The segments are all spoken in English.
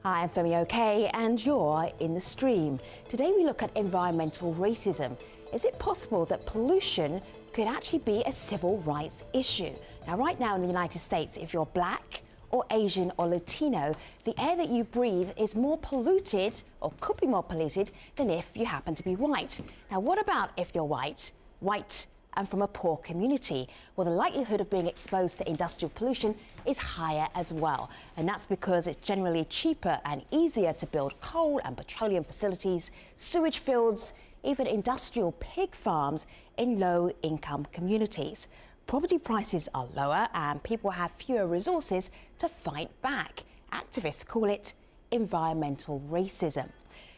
Hi, I'm Femi OK, and you're in the stream. Today we look at environmental racism. Is it possible that pollution could actually be a civil rights issue? Now, right now in the United States, if you're black or Asian or Latino, the air that you breathe is more polluted, or could be more polluted, than if you happen to be white. Now, what about if you're white, and from a poor community? Well, the likelihood of being exposed to industrial pollution is higher as well. And that's because it's generally cheaper and easier to build coal and petroleum facilities, sewage fields, even industrial pig farms in low-income communities. Property prices are lower and people have fewer resources to fight back. Activists call it environmental racism.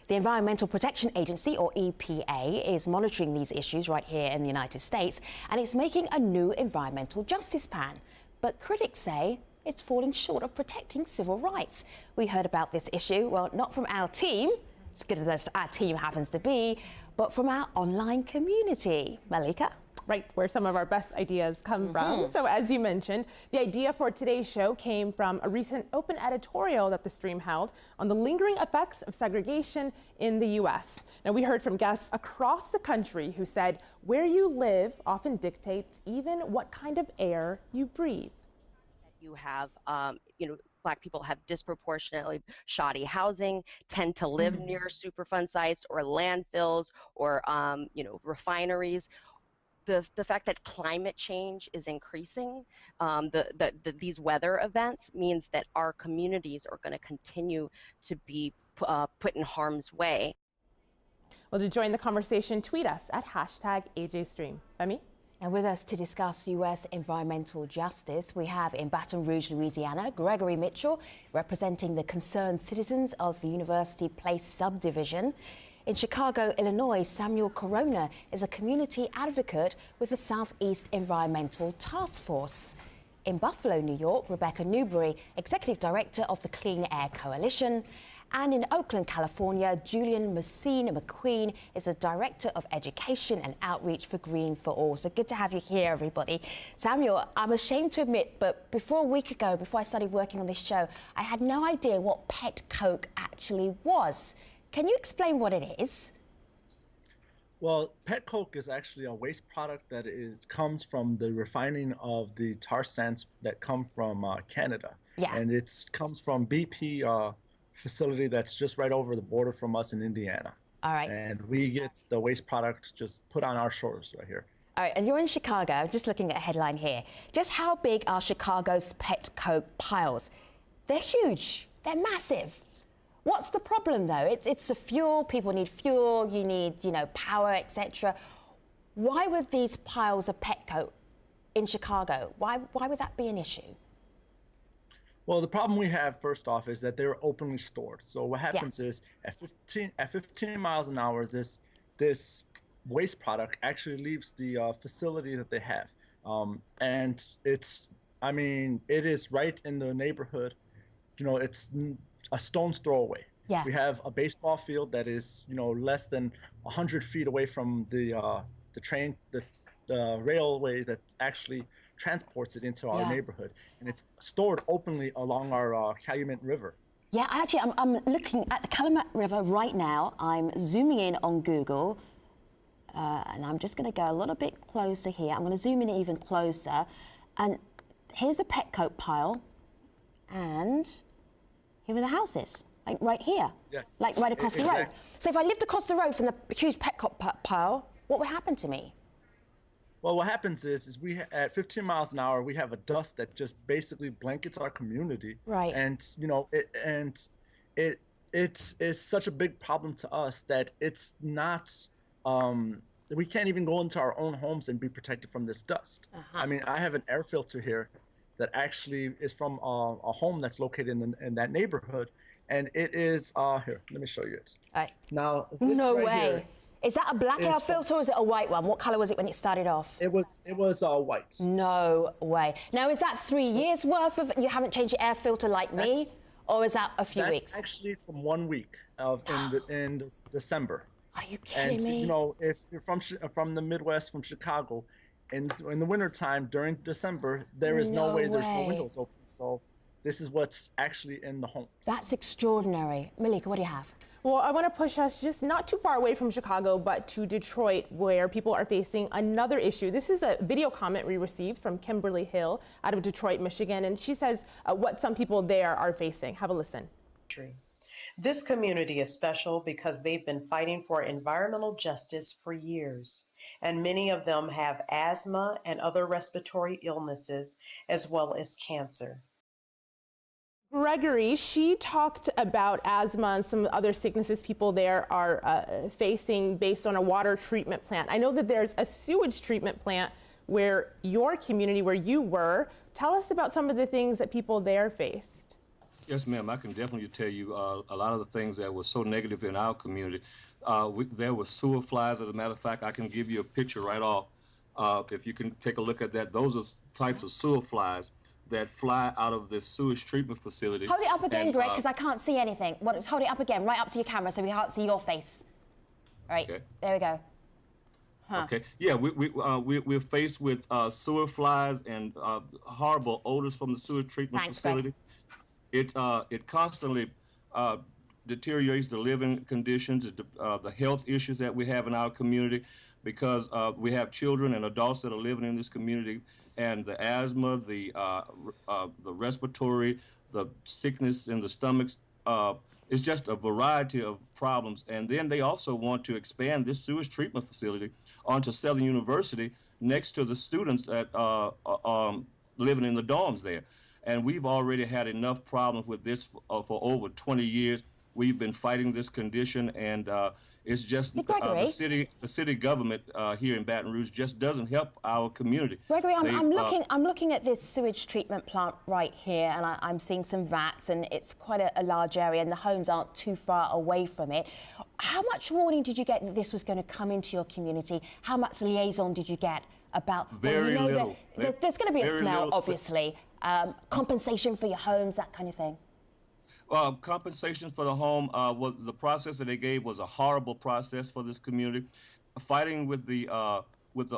The Environmental Protection Agency, or EPA, is monitoring these issues right here in the United States, and it's making a new environmental justice plan. But critics say it's falling short of protecting civil rights. We heard about this issue, well, not from our team, as good as our team happens to be, but from our online community. Malika? Right, where some of our best ideas come from. So as you mentioned, the idea for today's show came from a recent open editorial that the stream held on the lingering effects of segregation in the US. Now, we heard from guests across the country who said where you live often dictates even what kind of air you breathe. You have, Black people have disproportionately shoddy housing, tend to live near Superfund sites or landfills or, refineries. The fact that climate change is increasing, these weather events means that our communities are going to continue to be put in harm's way. Well, to join the conversation, tweet us at #AJStream. Femi? And with us to discuss U.S. environmental justice, we have in Baton Rouge, Louisiana, Gregory Mitchell, representing the concerned citizens of the University Place subdivision. In Chicago, Illinois, Samuel Corona is a community advocate with the Southeast Environmental Task Force. In Buffalo, New York, Rebecca Newberry, Executive Director of the Clean Air Coalition. And in Oakland, California, Julian Messine McQueen is the Director of Education and Outreach for Green for All. So good to have you here, everybody. Samuel, I'm ashamed to admit, but before a week ago, before I started working on this show, I had no idea what pet coke actually was. Can you explain what it is? Well, pet coke is actually a waste product that comes from the refining of the tar sands that come from Canada. Yeah. And it comes from BP facility that's just right over the border from us in Indiana. All right. And we get the waste product just put on our shores right here. All right, and you're in Chicago. I'm just looking at a headline here. Just how big are Chicago's pet coke piles? They're huge. They're massive. What's the problem, though? It's a fuel. People need fuel. You need, power, etc. Why would these piles of pet coke in Chicago? Why would that be an issue? Well, the problem we have, first off, is that they're openly stored. So what happens is at 15 miles an hour, this waste product actually leaves the facility that they have, and it is right in the neighborhood. It's a stone's throw away. Yeah. We have a baseball field that is, less than 100 feet away from the railway that actually transports it into our neighborhood, and it's stored openly along our Calumet River. Yeah, actually, I'm looking at the Calumet River right now. I'm zooming in on Google, and I'm just going to go a little bit closer here. I'm going to zoom in even closer, and here's the pet coke pile, and here are the houses, like right here. Yes. Like right across the road. So if I lived across the road from the huge pet coke pile, what would happen to me? Well, what happens is we at 15 miles an hour, we have a dust that just basically blankets our community. Right. And it is such a big problem to us that it's not. We can't even go into our own homes and be protected from this dust. I mean, I have an air filter here that actually is from a home that's located in that neighborhood, and it is here. Let me show you it. Now, this no right way. Here is that a black air filter or is it a white one? What color was it when it started off? It was white. No way. Now, is that 3 years worth of? You haven't changed your air filter like me, or is that a few weeks? That's actually from 1 week in December. Are you kidding me? And if you're from the Midwest, from Chicago, in the wintertime during December, there is no way there's no windows open. So this is what's actually in the homes. That's extraordinary. Malika, what do you have? Well, I want to push us just not too far away from Chicago, but to Detroit, where people are facing another issue. This is a video comment we received from Kimberly Hill out of Detroit, Michigan, and she says what some people there are facing. Have a listen. This community is special because they've been fighting for environmental justice for years, and many of them have asthma and other respiratory illnesses, as well as cancer. Gregory, she talked about asthma and some other sicknesses people there are facing based on a water treatment plant. I know that there's a sewage treatment plant where your community, where you were. Tell us about some of the things that people there faced. Yes, ma'am. I can definitely tell you a lot of the things that were so negative in our community. There were sewer flies. As a matter of fact, I can give you a picture right off. If you can take a look at that, those are types of sewer flies that fly out of the sewage treatment facility. Hold it up again, Greg, because I can't see anything. Hold it up again, right up to your camera, so we can't see your face. All right, okay. There we go. Huh. Okay, yeah, we're faced with sewer flies and horrible odors from the sewage treatment facility. Greg. It constantly deteriorates the living conditions, the health issues that we have in our community, because we have children and adults that are living in this community, and the asthma, the respiratory, the sickness in the stomachs, it's just a variety of problems. And then they also want to expand this sewage treatment facility onto Southern University next to the students that living in the dorms there. And we've already had enough problems with this for over 20 years. We've been fighting this condition, and it's just the city government here in Baton Rouge just doesn't help our community. Gregory, I'm looking at this sewage treatment plant right here, and I'm seeing some vats, and it's quite a large area, and the homes aren't too far away from it. How much warning did you get that this was going to come into your community? How much liaison did you get about? Very little. There's going to be a smell, obviously. Compensation for your homes, that kind of thing. Compensation for the home was the process that they gave was a horrible process for this community. Fighting with the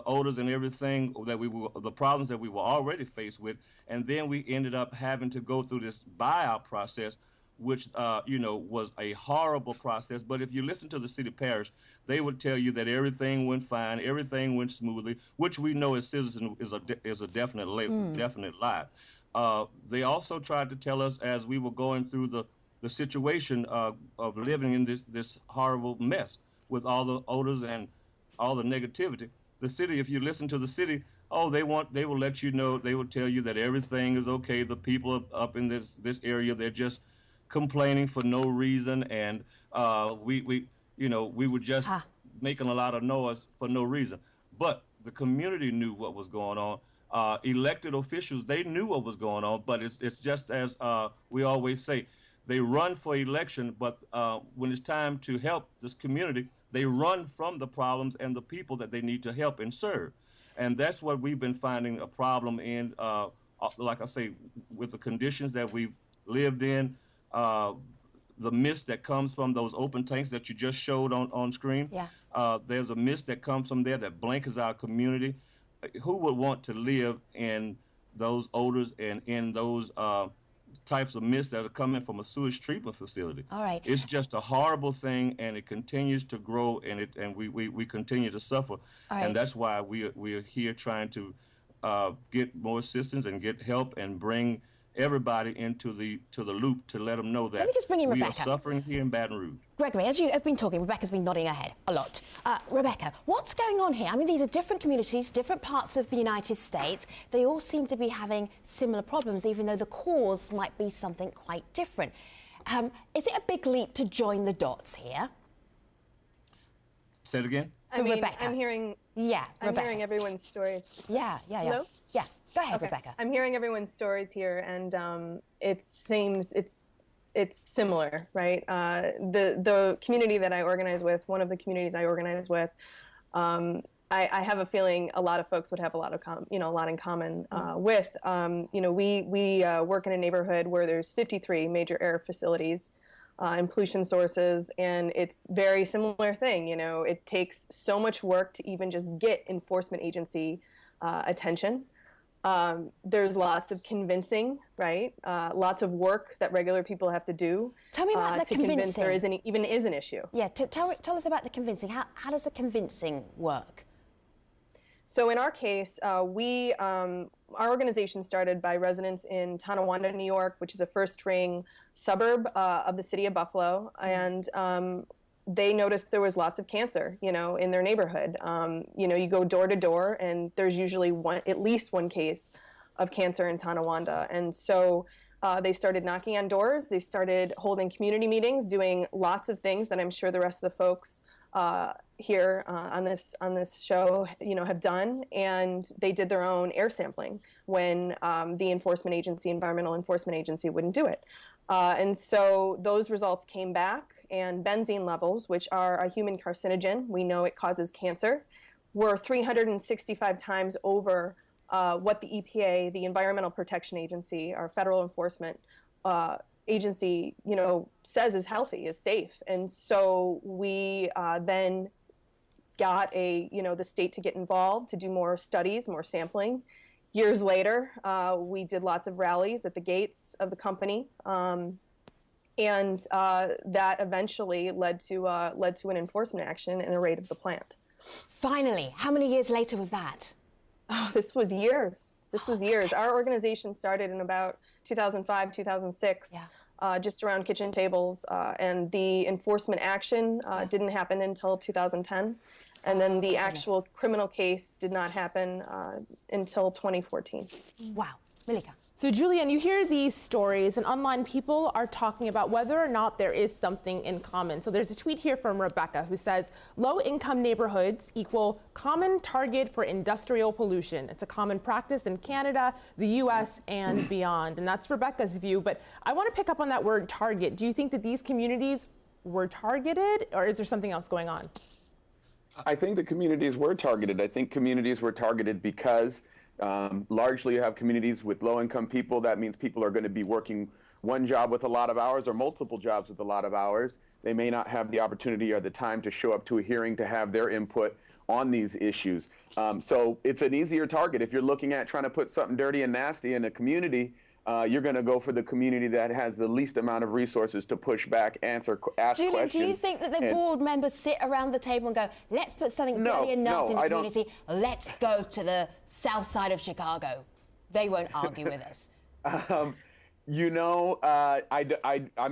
odors and everything the problems that we were already faced with, and then we ended up having to go through this buyout process, which was a horrible process. But if you listen to the city parish, they would tell you that everything went fine, everything went smoothly, which we know as citizens is a definite lie. They also tried to tell us as we were going through the situation of living in this horrible mess with all the odors and all the negativity. The city, if you listen to the city, they will let you know, they will tell you that everything is okay. The people up in this area, they're just complaining for no reason, and we were just making a lot of noise for no reason. But the community knew what was going on. Elected officials, they knew what was going on, but it's just as we always say, they run for election, but when it's time to help this community, they run from the problems and the people that they need to help and serve. And that's what we've been finding a problem in, like I say, with the conditions that we've lived in, the mist that comes from those open tanks that you just showed on screen. Yeah. There's a mist that comes from there that blankets our community. Who would want to live in those odors and in those types of mist that are coming from a sewage treatment facility? All right. It's just a horrible thing, and it continues to grow, and we continue to suffer. Right. And that's why we are here trying to get more assistance and get help and bring everybody into the loop to let them know that we are suffering here in Baton Rouge. Gregory, as you have been talking, Rebecca's been nodding her head a lot. Rebecca, what's going on here? I mean, these are different communities, different parts of the United States. They all seem to be having similar problems, even though the cause might be something quite different. Is it a big leap to join the dots here? Say it again? Rebecca. I'm hearing... Yeah, I'm hearing everyone's stories. Yeah. Hello? Yeah. Go ahead, Rebecca. I'm hearing everyone's stories here, and it seems it's similar, right? The community that I organize with, one of the communities I organize with, I have a feeling a lot of folks would have a lot in common with. We work in a neighborhood where there's 53 major air facilities and pollution sources, and it's very similar thing. It takes so much work to even just get enforcement agency attention. There's lots of convincing, right? Lots of work that regular people have to do. Tell me about the to convincing. convince there even is an issue. Yeah, tell us about the convincing. How does the convincing work? So in our case, our organization started by residents in Tonawanda, New York, which is a first-ring suburb of the city of Buffalo, and they noticed there was lots of cancer, in their neighborhood. You go door to door, and there's usually at least one case of cancer in Tonawanda, and so they started knocking on doors. They started holding community meetings, doing lots of things that I'm sure the rest of the folks here on this show, have done, and they did their own air sampling when the environmental enforcement agency wouldn't do it. And so those results came back, and benzene levels, which are a human carcinogen, we know it causes cancer, were 365 times over what the EPA, the Environmental Protection Agency, our federal enforcement agency, says is healthy, is safe. And so we then got the state to get involved, to do more studies, more sampling. Years later, we did lots of rallies at the gates of the company, and that eventually led to an enforcement action and a raid of the plant. Finally, how many years later was that? Oh, this was years. This was years. Our organization started in about 2005, 2006, just around kitchen tables, and the enforcement action didn't happen until 2010. And then the actual criminal case did not happen until 2014. Wow. Malika. So Julian, you hear these stories, and online people are talking about whether or not there is something in common. So there's a tweet here from Rebecca who says, low-income neighborhoods equal common target for industrial pollution. It's a common practice in Canada, the US, and beyond. And that's Rebecca's view. But I want to pick up on that word target. Do you think that these communities were targeted, or is there something else going on? I think the communities were targeted. I think communities were targeted because largely you have communities with low-income people. That means people are going to be working one job with a lot of hours or multiple jobs with a lot of hours. They may not have the opportunity or the time to show up to a hearing to have their input on these issues. So it's an easier target. If you're looking at trying to put something dirty and nasty in a community, you're going to go for the community that has the least amount of resources to push back, ask Julian, questions. do you think that the board members sit around the table and go, let's put something dirty and nasty in the community, let's go to the south side of Chicago? They won't argue with us. I'm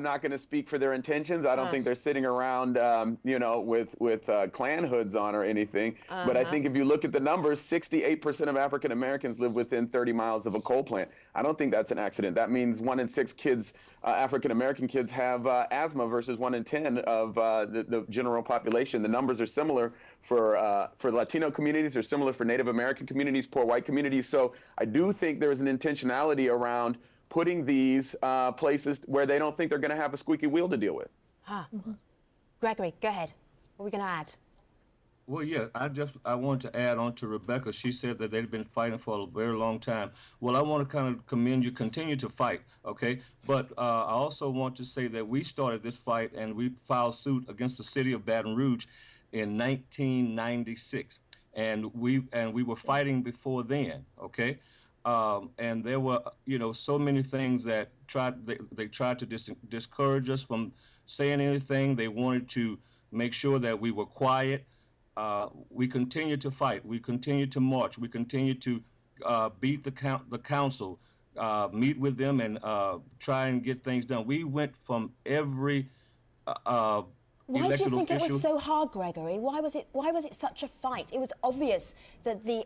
not going to speak for their intentions. I don't think they're sitting around, with Klan hoods on or anything. But I think if you look at the numbers, 68% of African Americans live within 30 miles of a coal plant. I don't think that's an accident. That means 1 in 6 kids, African American kids, have asthma versus 1 in 10 of the general population. The numbers are similar for Latino communities. They're similar for Native American communities, poor white communities. So I do think there's an intentionality around putting these places where they don't think they're going to have a squeaky wheel to deal with. Gregory, go ahead. What are we going to add? Well, yeah, I wanted to add on to Rebecca. She said that they've been fighting for a very long time. Well, I want to kind of commend you, continue to fight, okay? But I also want to say that we started this fight and we filed suit against the city of Baton Rouge in 1996. And we were fighting before then, okay? And there were, so many things that they tried to discourage us from saying anything. They wanted to make sure that we were quiet. We continued to fight. We continued to march. We continued to beat the council, meet with them, and try and get things done. We went from every Why do you think official. It was so hard, Gregory? Why was it such a fight? It was obvious that the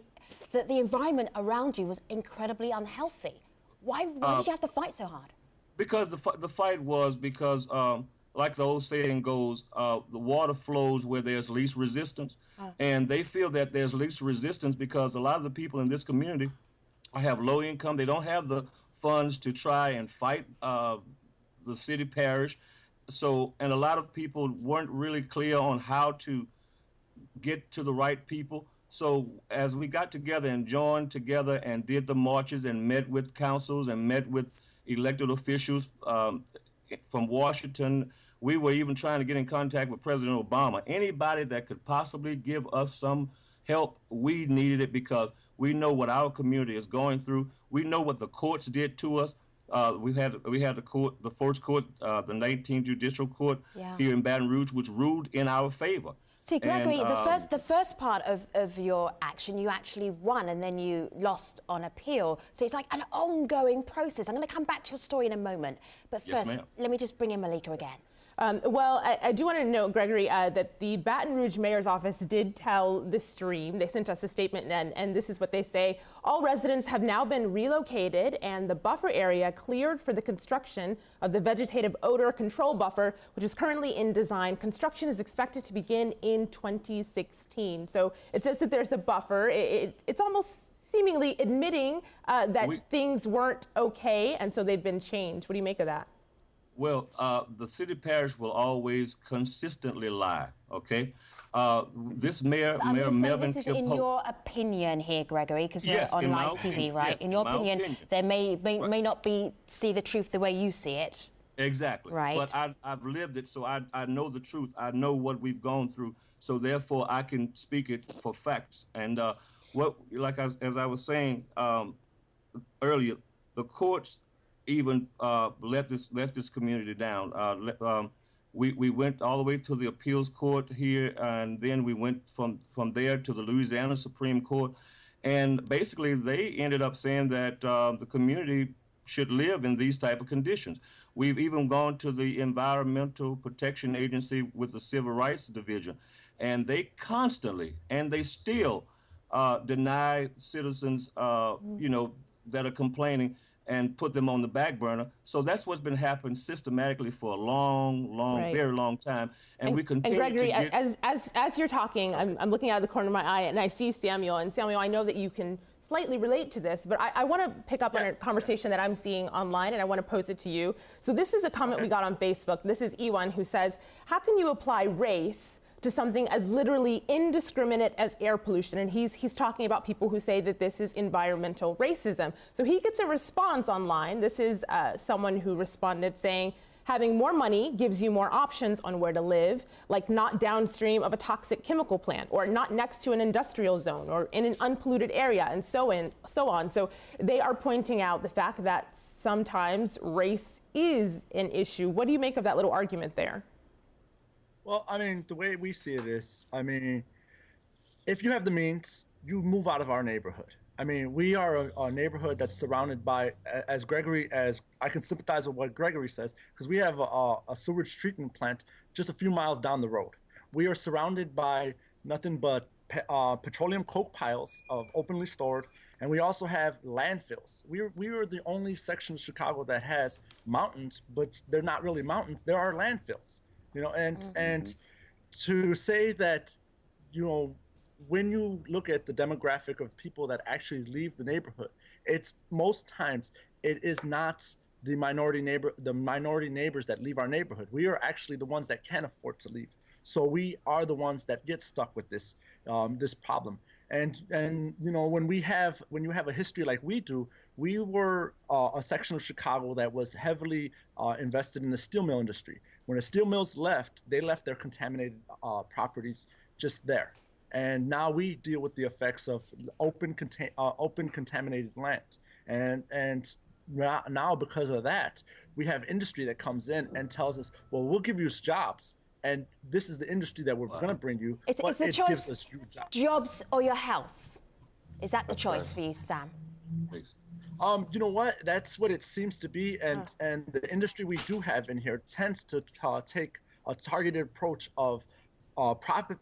environment around you was incredibly unhealthy. Why did you have to fight so hard? Because the fight was because, like the old saying goes, the water flows where there's least resistance. And they feel that there's least resistance because a lot of the people in this community have low income. They don't have the funds to try and fight the city parish. So, and a lot of people weren't really clear on how to get to the right people. So as we got together and joined together and did the marches and met with councils and met with elected officials from Washington, we were even trying to get in contact with President Obama. Anybody that could possibly give us some help, we needed it because We know what our community is going through. We know what the courts did to us. We had the court, the first court, the 19th Judicial Court here in Baton Rouge, which ruled in our favor. See, Gregory, the first part of your action, you actually won, and then you lost on appeal. So it's like an ongoing process. I'm going to come back to your story in a moment. But first, let me just bring in Malika again. Well, I do want to note, Gregory, that the Baton Rouge Mayor's Office did tell the Stream, they sent us a statement, and this is what they say. All residents have now been relocated and the buffer area cleared for the construction of the vegetative odor control buffer, which is currently in design. Construction is expected to begin in 2016. So it says that there's a buffer. It's almost seemingly admitting that things weren't okay, and so they've been changed. What do you make of that? Well, the city parish will always consistently lie, okay? This mayor, Mayor Melvin this is in your opinion here, Gregory, because we're on live TV, right? Yes, in your opinion, there may not see the truth the way you see it. Exactly. Right. But I've lived it, so I know the truth. I know what we've gone through, so therefore I can speak it for facts. And as I was saying earlier, the courts even let this community down. We went all the way to the appeals court here, and then we went from there to the Louisiana Supreme Court, and basically they ended up saying that the community should live in these type of conditions. We've even gone to the Environmental Protection Agency with the Civil Rights Division, and they constantly, and they still deny citizens, that are complaining, and put them on the back burner. So that's what's been happening systematically for a long, very long time. And we continue Gregory, to get... as you're talking, I'm looking out of the corner of my eye and I see Samuel. And Samuel, I know that you can slightly relate to this, but I want to pick up on a conversation that I'm seeing online, and I want to pose it to you. So this is a comment we got on Facebook. This is Ewan, who says, how can you apply race to something as literally indiscriminate as air pollution? And he's talking about people who say that this is environmental racism. So he gets a response online. This is someone who responded saying, having more money gives you more options on where to live, like not downstream of a toxic chemical plant, or not next to an industrial zone, or in an unpolluted area, and so on. So they are pointing out the fact that sometimes race is an issue. What do you make of that little argument there? Well, I mean, the way we see it is, I mean, if you have the means, you move out of our neighborhood. I mean, we are a neighborhood that's surrounded by, as I can sympathize with what Gregory says, because we have a sewage treatment plant just a few miles down the road. We are surrounded by nothing but petroleum coke piles of openly stored, and we also have landfills. We are the only section of Chicago that has mountains, but they're not really mountains. There are landfills. And to say that, when you look at the demographic of people that actually leave the neighborhood, it's most times it is not the minority neighbors that leave our neighborhood. We are actually the ones that can't afford to leave. So we are the ones that get stuck with this this problem. And when you have a history like we do, we were a section of Chicago that was heavily invested in the steel mill industry. When the steel mills left, they left their contaminated properties just there. And now we deal with the effects of open contaminated land. And now because of that, we have industry that comes in and tells us, well, we'll give you jobs. And this is the industry that we're going to bring you. It's the choice, gives us jobs or your health. Is that the choice for you, Sam? Please. You know what? That's what it seems to be, and the industry we do have in here tends to take a targeted approach of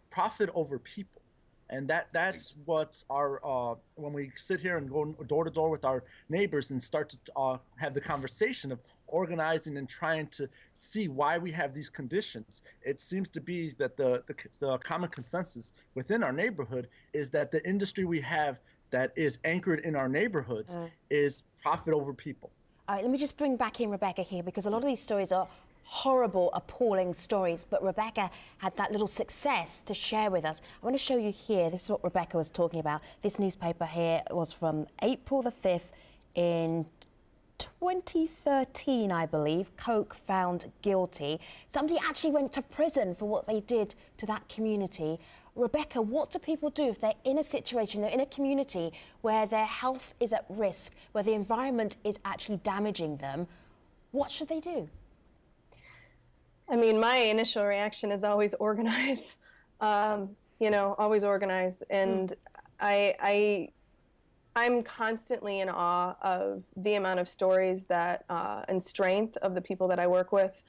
profit over people, and that's what our when we sit here and go door to door with our neighbors and start to have the conversation of organizing and trying to see why we have these conditions. It seems to be that the common consensus within our neighborhood is that the industry we have that is anchored in our neighborhoods is profit over people. All right, let me just bring back in Rebecca here, because a lot of these stories are horrible, appalling stories, but Rebecca had that little success to share with us. I want to show you here, this is what Rebecca was talking about. This newspaper here was from April the 5th in 2013, I believe. Coke found guilty. Somebody actually went to prison for what they did to that community. Rebecca, what do people do if they're in a situation, they're in a community where their health is at risk, where the environment is actually damaging them? What should they do? I mean, my initial reaction is always organize, always organize. And I'm constantly in awe of the amount of stories that and strength of the people that I work with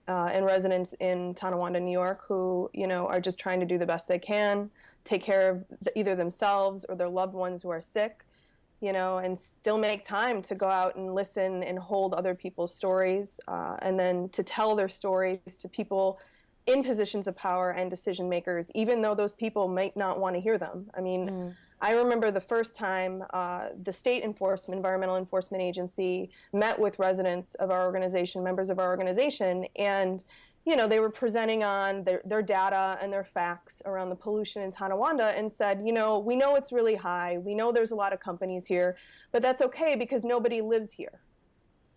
and residents in Tonawanda, New York, who, are just trying to do the best they can, take care of either themselves or their loved ones who are sick, and still make time to go out and listen and hold other people's stories, and then to tell their stories to people in positions of power and decision makers, even though those people might not want to hear them. I mean, I remember the first time the state environmental enforcement agency met with residents of our organization, members of our organization, and they were presenting on their data and their facts around the pollution in Tonawanda and said, we know it's really high. We know there's a lot of companies here, but that's okay because nobody lives here.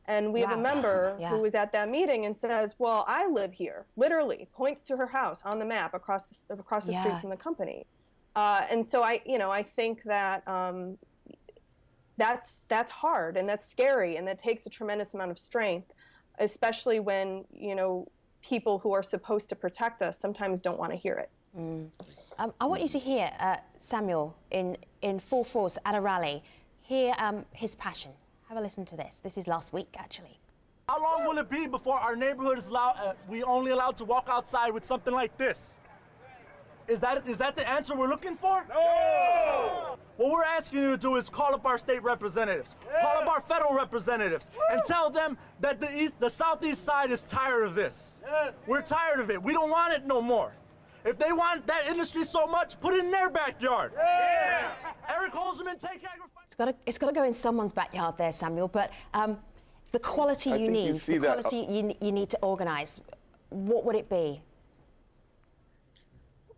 And we have a member who was at that meeting and says, well, I live here, literally points to her house on the map across the street from the company. And so I think that that's hard and that's scary and that takes a tremendous amount of strength, especially when, people who are supposed to protect us sometimes don't want to hear it. I want you to hear Samuel in full force at a rally, hear his passion. Have a listen to this. This is last week, actually. How long will it be before our neighborhood is we only allowed to walk outside with something like this? Is that the answer we're looking for? No! What we're asking you to do is call up our state representatives, call up our federal representatives, and tell them that the southeast side is tired of this. We're tired of it. We don't want it no more. If they want that industry so much, put it in their backyard. Yeah. Eric Holzman, take agriculture. It's got to go in someone's backyard there, Samuel, but the quality you need to organize, what would it be?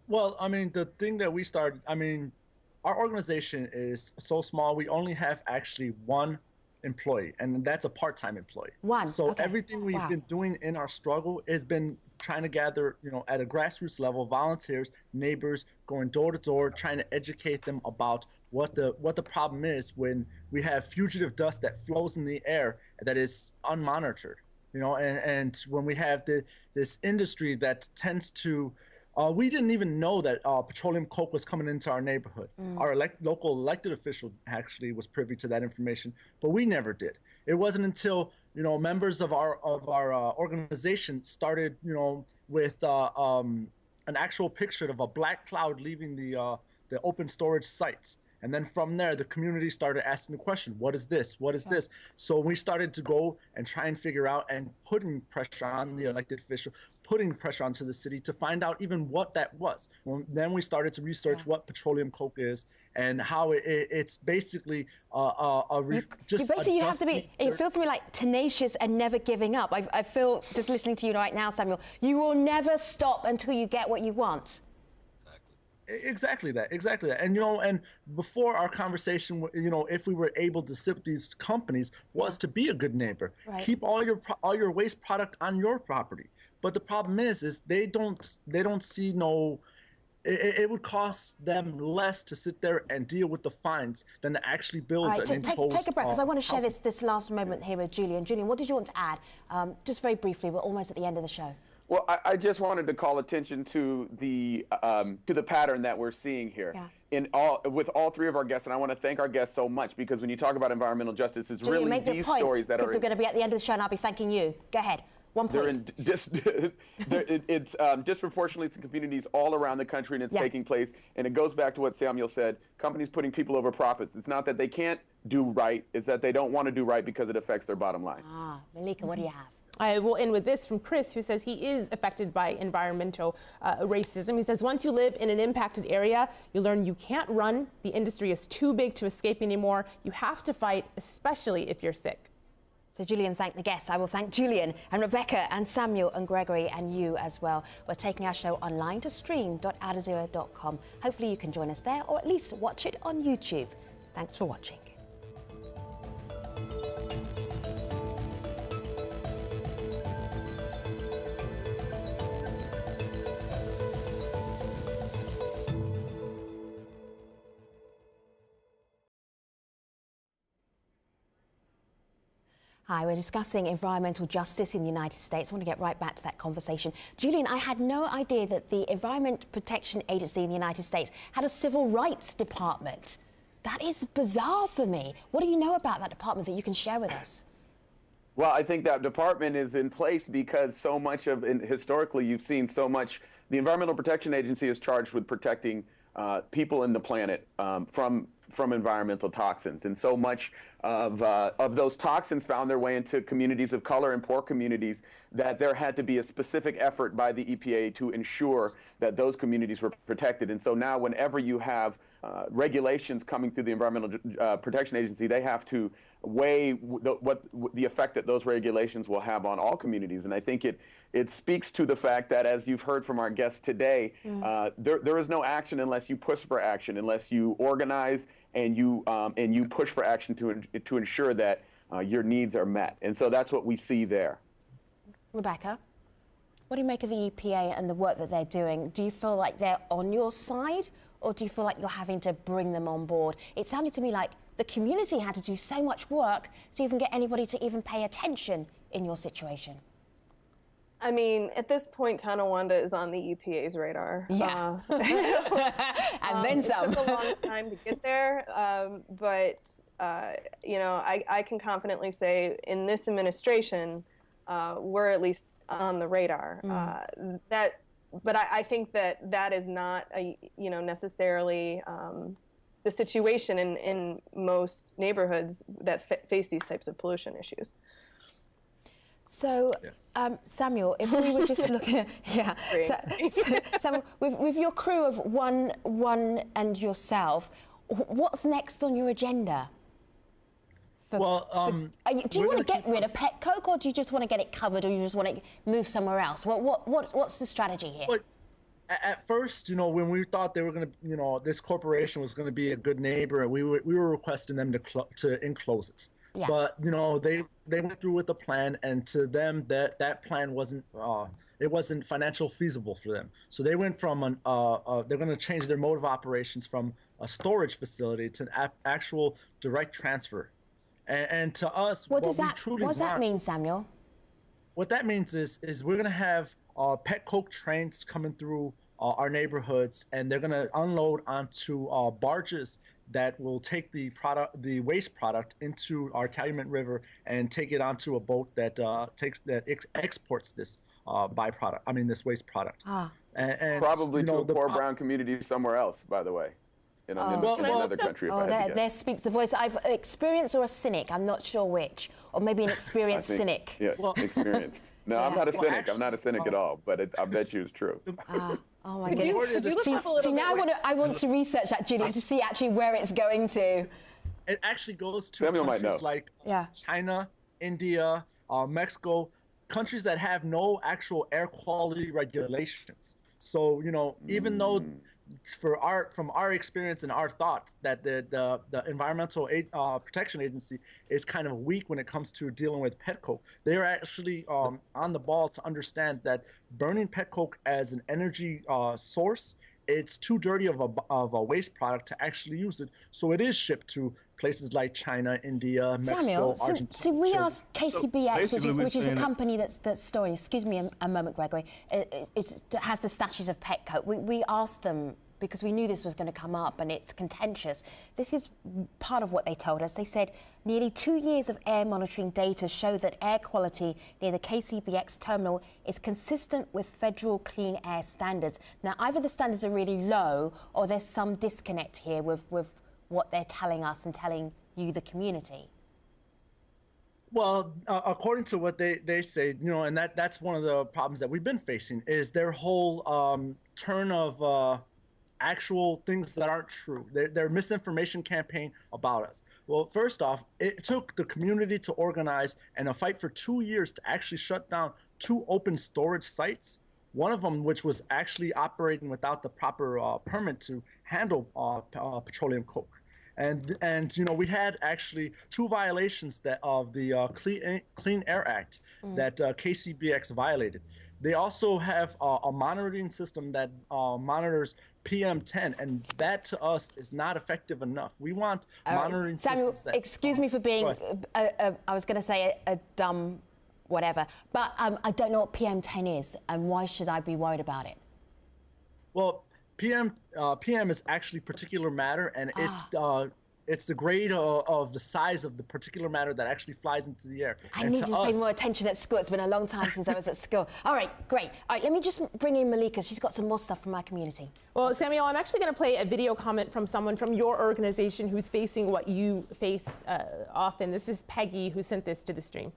Well, I mean, the thing that we started, our organization is so small, we only have actually one employee, and that's a part-time employee. So everything we've been doing in our struggle has been trying to gather, at a grassroots level, volunteers, neighbors, going door to door, trying to educate them about what the problem is when we have fugitive dust that flows in the air that is unmonitored, and when we have this industry that tends to we didn't even know that petroleum coke was coming into our neighborhood. Our local elected official actually was privy to that information, but we never did. It wasn't until members of our organization started with an actual picture of a black cloud leaving the open storage sites. And then from there, the community started asking the question, what is this? What is this? So we started to go and try and figure out and putting pressure on the elected official, putting pressure onto the city to find out even what that was. Then we started to research what petroleum coke is and how it's basically you have to be, it feels to me like tenacious and never giving up. I feel, just listening to you right now, Samuel, you will never stop until you get what you want. Exactly that. And and before our conversation, if we were able to sip these companies, was to be a good neighbor. Keep all your waste product on your property. But the problem is they don't see it would cost them less to sit there and deal with the fines than to actually build and impose. Take a breath, because I want to share this last moment here with Julian. Julian, what did you want to add? Just very briefly, we're almost at the end of the show. Well, I just wanted to call attention to the pattern that we're seeing here with all three of our guests, and I want to thank our guests so much, because when you talk about environmental justice, it's Julian, really these stories that are. Because we're going to be at the end of the show, and I'll be thanking you. Go ahead. 1 point. It's disproportionately to communities all around the country, and it's taking place. And it goes back to what Samuel said: companies putting people over profits. It's not that they can't do right; it's that they don't want to do right because it affects their bottom line. Malika, what do you have? I will end with this from Chris, who says he is affected by environmental racism. He says, once you live in an impacted area, you learn you can't run. The industry is too big to escape anymore. You have to fight, especially if you're sick. So Julian thanked the guests. I will thank Julian and Rebecca and Samuel and Gregory and you as well. We're taking our show online to stream.adazero.com. Hopefully you can join us there, or at least watch it on YouTube. Thanks for watching. Hi, we're discussing environmental justice in the United States. I want to get right back to that conversation. Julian, I had no idea that the Environment Protection Agency in the United States had a civil rights department. That is bizarre for me. What do you know about that department that you can share with us? Well, I think that department is in place because so much of, and historically, you've seen so much. The Environmental Protection Agency is charged with protecting people and the planet from environmental toxins, and so much of those toxins found their way into communities of color and poor communities that there had to be a specific effort by the EPA to ensure that those communities were protected. And so now, whenever you have regulations coming through the Environmental Protection Agency, they have to weigh what the effect that those regulations will have on all communities. And I think it speaks to the fact that, as you've heard from our guests today, there is no action unless you push for action, unless you organize and you push for action to ensure that your needs are met. And so that's what we see there. Rebecca, what do you make of the EPA and the work that they're doing? Do you feel like they're on your side, or do you feel like you're having to bring them on board? It sounded to me like the community had to do so much work to even get anybody to even pay attention in your situation. I mean, at this point, Tonawanda is on the EPA's radar. Yeah. And then some. It took a long time to get there, but you know, I can confidently say in this administration, we're at least on the radar. But I think that is not necessarily the situation in most neighborhoods that face these types of pollution issues. So, Samuel, if we were just looking at, Samuel, with your crew of one and yourself, what's next on your agenda? Do you want to get rid of pet coke, or do you just want to get it covered, or you just want to move somewhere else? What's the strategy here? But at first, when we thought they were going to, this corporation was going to be a good neighbor, we were requesting them to enclose it. Yeah. But they went through with the plan, and to them that plan wasn't financial feasible for them. So they went from they're going to change their mode of operations from a storage facility to an actual direct transfer. And to us, what does that mean, Samuel? What that means is we're going to have pet coke trains coming through our neighborhoods, and they're going to unload onto barges that will take the waste product into our Calumet River and take it onto a boat that exports this byproduct. I mean, this waste product. And probably to a poor brown community somewhere else, by the way. In another country. There speaks the voice. I've experienced or a cynic. I'm not sure which, or maybe an experienced cynic. Yeah, experienced. No, I'm not a cynic. I'm not a cynic at all. But I bet you it's true. Oh my goodness! See, now I want to research that, Julian, to see actually where it's going to. It actually goes to countries like China, India, Mexico, countries that have no actual air quality regulations. So even though from our experience and our thoughts that the Environmental Protection Agency is kind of weak when it comes to dealing with pet coke, they're actually on the ball to understand that burning pet coke as an energy source, it's too dirty of a waste product to actually use it. So it is shipped to places like China, India, Mexico, Argentina. So we asked KCBX, which is the company that's storing, excuse me a moment, Gregory, has the stashes of pet coke. We asked them, because we knew this was going to come up and it's contentious. This is part of what they told us. They said nearly 2 years of air monitoring data show that air quality near the KCBX terminal is consistent with federal clean air standards. Now, either the standards are really low or there's some disconnect here with what they're telling us and telling you, the community. Well, according to what they say, and that's one of the problems that we've been facing, is their whole turn of actual things that aren't true. Their misinformation campaign about us. Well, first off, it took the community to organize and a fight for 2 years to actually shut down 2 open storage sites. One of them, which was actually operating without the proper permit to handle petroleum coke. And we had actually 2 violations of the Clean Air Act that KCBX violated. They also have a monitoring system that monitors PM10, and that to us is not effective enough. We want monitoring Samuel, systems. excuse me for being, I was going to say a dumb whatever, but I don't know what PM10 is, and why should I be worried about it? Well, PM is actually particular matter, and it's the grade of the size of the particular matter that actually flies into the air. I need to pay more attention at school. It's been a long time since I was at school. All right, great. All right, let me just bring in Malika. She's got some more stuff from my community. Well, Samuel, I'm actually going to play a video comment from someone from your organization who's facing what you face often. This is Peggy, who sent this to the stream.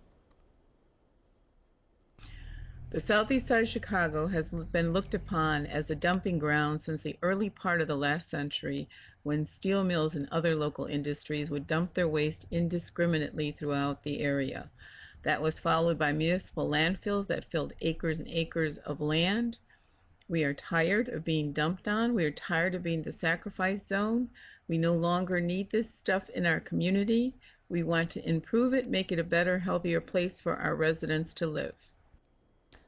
The southeast side of Chicago has been looked upon as a dumping ground since the early part of the last century, when steel mills and other local industries would dump their waste indiscriminately throughout the area. That was followed by municipal landfills that filled acres and acres of land. We are tired of being dumped on. We are tired of being the sacrifice zone. We no longer need this stuff in our community. We want to improve it, make it a better, healthier place for our residents to live.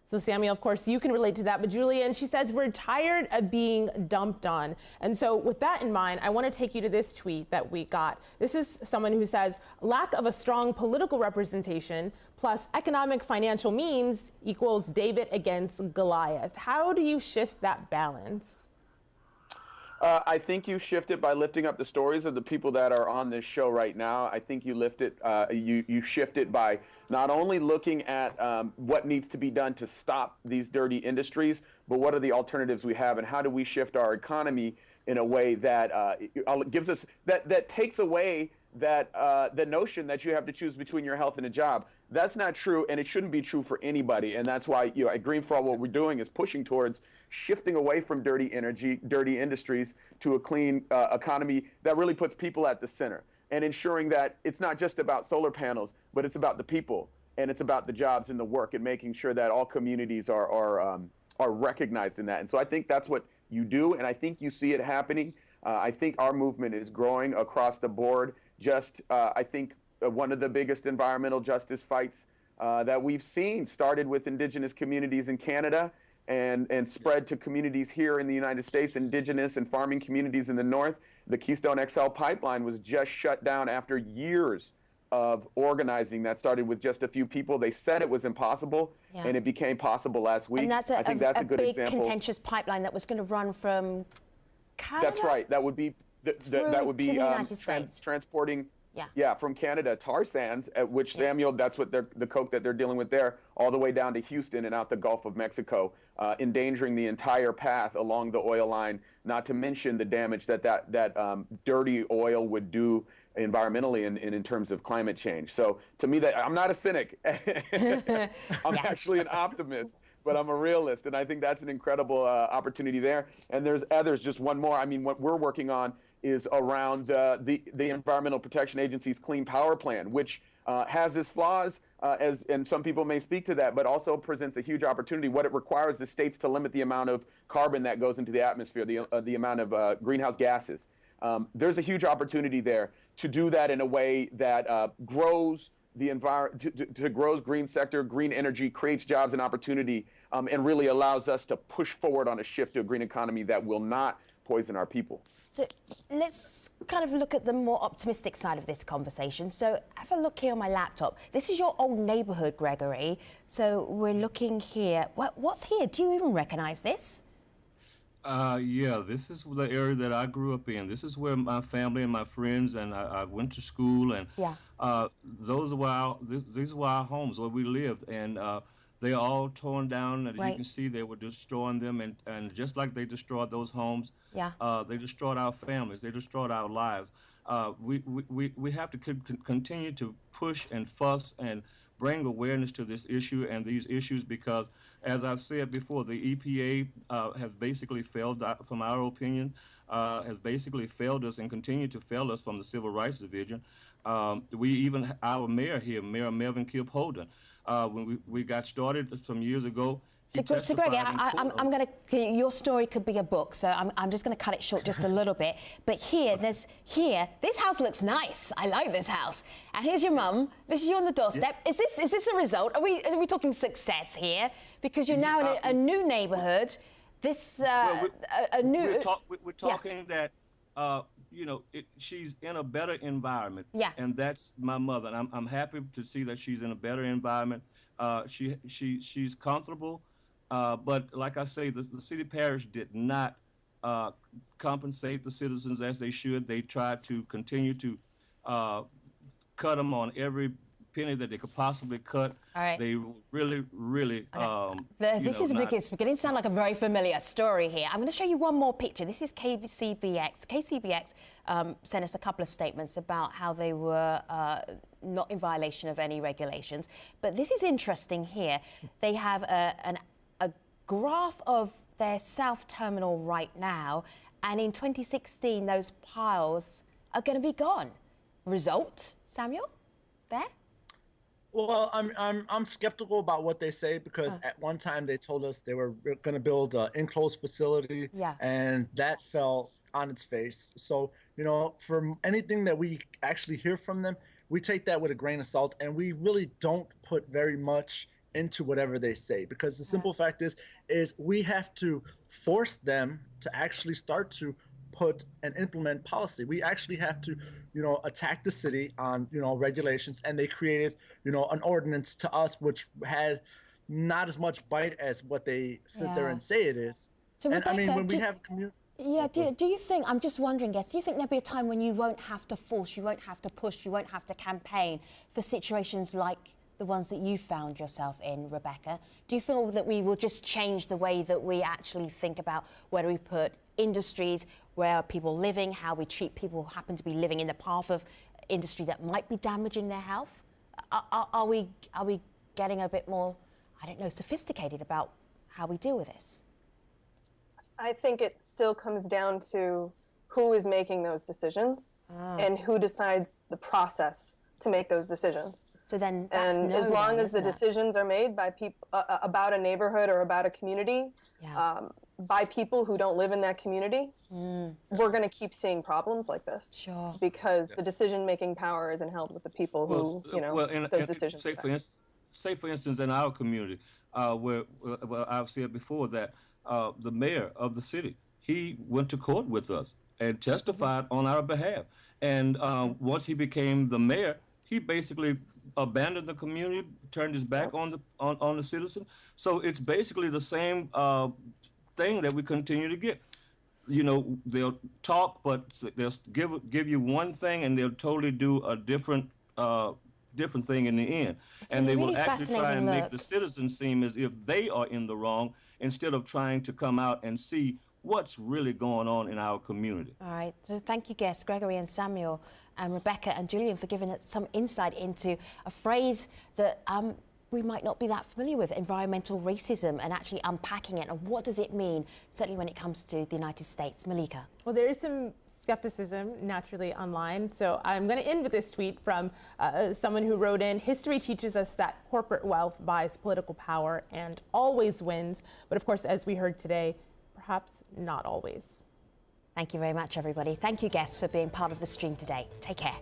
So Samuel, of course, you can relate to that, but Julian, she says we're tired of being dumped on. And so with that in mind, I want to take you to this tweet that we got. This is someone who says, lack of a strong political representation plus economic financial means equals David against Goliath. How do you shift that balance? I think you shift it by lifting up the stories of the people that are on this show right now. I think you lift it, you shift it by not only looking at what needs to be done to stop these dirty industries, but what are the alternatives we have, and how do we shift our economy in a way that gives us that takes away that the notion that you have to choose between your health and a job. That's not true, and it shouldn't be true for anybody. And that's why at Green for All, what we're doing is pushing towards shifting away from dirty energy, dirty industries, to a clean economy that really puts people at the center, and ensuring that it's not just about solar panels, but it's about the people, and it's about the jobs and the work, and making sure that all communities are recognized in that. And so I think that's what you do, and I think you see it happening. I think our movement is growing across the board. I think one of the biggest environmental justice fights that we've seen started with indigenous communities in Canada and spread to communities here in the United States, indigenous and farming communities in the north. The Keystone XL pipeline was just shut down after years of organizing that started with just a few people. They said it was impossible, and it became possible last week. And that's I think that's a good big example. Contentious pipeline that was going to run from Canada? That's right. That would be transporting. Yeah, from Canada, tar sands, at which Samuel, that's what the coke that they're dealing with there, all the way down to Houston and out the Gulf of Mexico, endangering the entire path along the oil line, not to mention the damage that dirty oil would do environmentally and in terms of climate change. So to me, I'm not a cynic. I'm actually an optimist, but I'm a realist, and I think that's an incredible opportunity there. And there's others, just one more. I mean, what we're working on is around the Environmental Protection Agency's Clean Power Plan, which has its flaws, and some people may speak to that, but also presents a huge opportunity. What it requires is states to limit the amount of carbon that goes into the atmosphere, the amount of greenhouse gases. There's a huge opportunity there to do that in a way that grows the environment, grows green sector, green energy, creates jobs and opportunity, and really allows us to push forward on a shift to a green economy that will not poison our people. So let's kind of look at the more optimistic side of this conversation. So have a look here on my laptop. This is your old neighborhood, Gregory. So we're looking here. What's here? Do you even recognize this? Yeah, this is the area that I grew up in. This is where my family and my friends and I went to school, and these were our homes where we lived, and they are all torn down. As you can see, they were destroying them, and just like they destroyed those homes, they destroyed our families, they destroyed our lives. We have to continue to push and fuss and bring awareness to this issue and these issues, because, as I've said before, the EPA has basically failed, from our opinion, has basically failed us and continued to fail us from the Civil Rights Division. Our mayor here, Mayor Melvin Kipp Holden, when we got started some years ago, So Gregory, I'm going to. Your story could be a book, so I'm just going to cut it short just a little bit. But this house looks nice. I like this house. And here's your mum. This is you on the doorstep. Yeah. Is this a result? Are we talking success here? Because you're now in a new neighborhood. this Well, a new... we're talking that, you know, she's in a better environment. Yeah. And that's my mother. And I'm happy to see that she's in a better environment. She's comfortable. But like I say, the city parish did not compensate the citizens as they should. They tried to continue to cut them on every penny that they could possibly cut. All right. They really, this is because it's beginning to sound like a very familiar story here. I'm going to show you one more picture. This is KCBX. KCBX sent us a couple of statements about how they were not in violation of any regulations. But this is interesting here. They have a graph of their south terminal right now, and in 2016, those piles are going to be gone. Result, Samuel, there? Well, I'm skeptical about what they say because at one time they told us they were going to build an enclosed facility, and that fell on its face. So, you know, from anything that we actually hear from them, we take that with a grain of salt, and we really don't put very much into whatever they say, because the simple fact is we have to force them to actually start to put and implement policy. We actually have to, you know, attack the city on, you know, regulations, and they created, you know, an ordinance to us which had not as much bite as what they sit there and say it is. So and Rebecca, I mean, when we have community. Yeah, do you think, I'm just wondering, guys, do you think there'll be a time when you won't have to force, you won't have to push, you won't have to campaign for situations like the ones that you found yourself in, Rebecca? Do you feel that we will just change the way that we actually think about where we put industries, where are people living, how we treat people who happen to be living in the path of industry that might be damaging their health? Are we getting a bit more, I don't know, sophisticated about how we deal with this? I think it still comes down to who is making those decisions and who decides the process to make those decisions. So then that's and as long as the decisions are made by people about a neighborhood or about a community, by people who don't live in that community, we're going to keep seeing problems like this. Sure. Because the decision-making power isn't held with the people who, you know, those decisions. Say for instance, in our community, where I've said before that the mayor of the city, he went to court with us and testified on our behalf. And once he became the mayor, he basically abandoned the community, turned his back on the citizen. So it's basically the same thing that we continue to get. You know, they'll talk, but they'll give you one thing, and they'll totally do a different thing in the end. And they will actually try and make the citizens seem as if they are in the wrong, instead of trying to come out and see what's really going on in our community. All right, so thank you, guests, Gregory and Samuel, and Rebecca and Julian, for giving us some insight into a phrase that we might not be that familiar with, environmental racism, and actually unpacking it, and what does it mean, certainly when it comes to the United States. Malika. Well, there is some skepticism naturally online, so I'm going to end with this tweet from someone who wrote in: history teaches us that corporate wealth buys political power and always wins, but of course, as we heard today, perhaps not always. Thank you very much, everybody. Thank you, guests, for being part of the stream today. Take care.